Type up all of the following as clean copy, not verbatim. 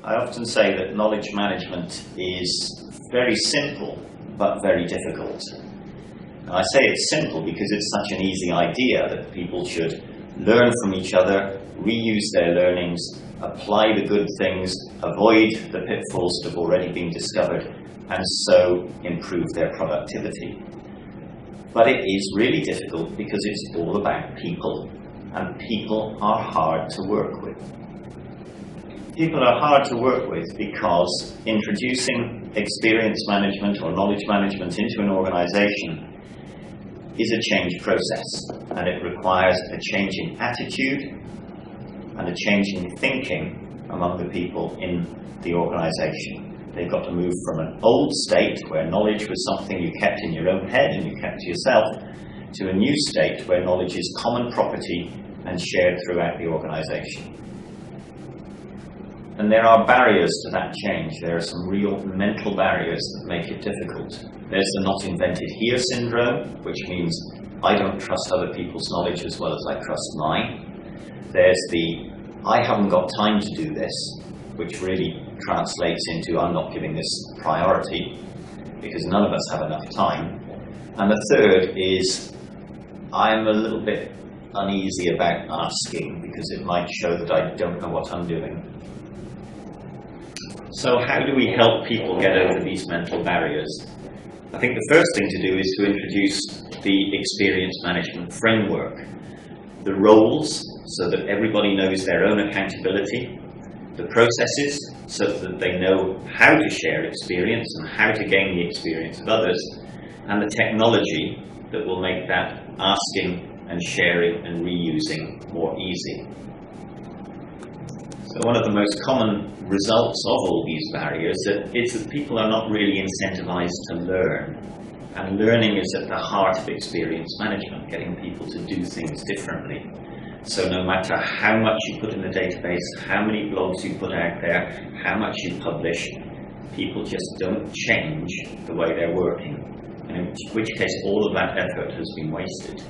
I often say that knowledge management is very simple, but very difficult. And I say it's simple because it's such an easy idea that people should learn from each other, reuse their learnings, apply the good things, avoid the pitfalls that have already been discovered, and so improve their productivity. But it is really difficult because it's all about people, and people are hard to work with. People are hard to work with because introducing experience management or knowledge management into an organization is a change process, and it requires a change in attitude and a change in thinking among the people in the organization. They've got to move from an old state where knowledge was something you kept in your own head and you kept to yourself, to a new state where knowledge is common property and shared throughout the organization. And there are barriers to that change. There are some real mental barriers that make it difficult. There's the not invented here syndrome, which means I don't trust other people's knowledge as well as I trust mine. There's the I haven't got time to do this, which really translates into I'm not giving this priority because none of us have enough time. And the third is I'm a little bit uneasy about asking because it might show that I don't know what I'm doing. So how do we help people get over these mental barriers? I think the first thing to do is to introduce the experience management framework. The roles, so that everybody knows their own accountability. The processes, so that they know how to share experience and how to gain the experience of others. And the technology that will make that asking and sharing and reusing more easy. So one of the most common results of all these barriers is that people are not really incentivized to learn. And learning is at the heart of experience management, getting people to do things differently. So no matter how much you put in the database, how many blogs you put out there, how much you publish, people just don't change the way they're working. And in which case all of that effort has been wasted.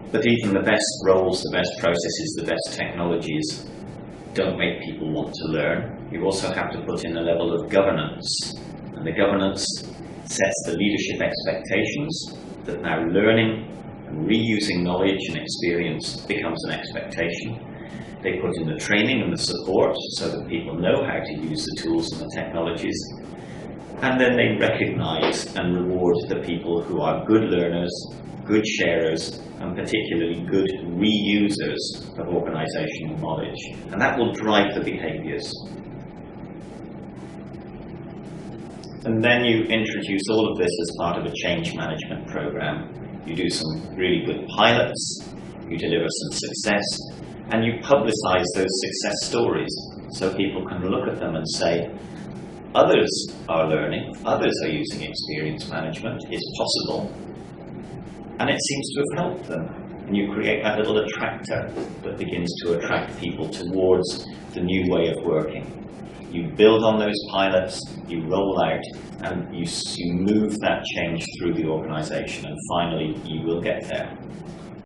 But even the best roles, the best processes, the best technologies don't make people want to learn. You also have to put in a level of governance. And the governance sets the leadership expectations that now learning and reusing knowledge and experience becomes an expectation. They put in the training and the support so that people know how to use the tools and the technologies. And then they recognize and reward the people who are good learners, good sharers, and particularly good reusers of organizational knowledge. And that will drive the behaviors. And then you introduce all of this as part of a change management program. You do some really good pilots, you deliver some success, and you publicize those success stories so people can look at them and say, others are learning, others are using experience management, it's possible. And it seems to have helped them. And you create that little attractor that begins to attract people towards the new way of working. You build on those pilots, you roll out, and you move that change through the organization, and finally you will get there.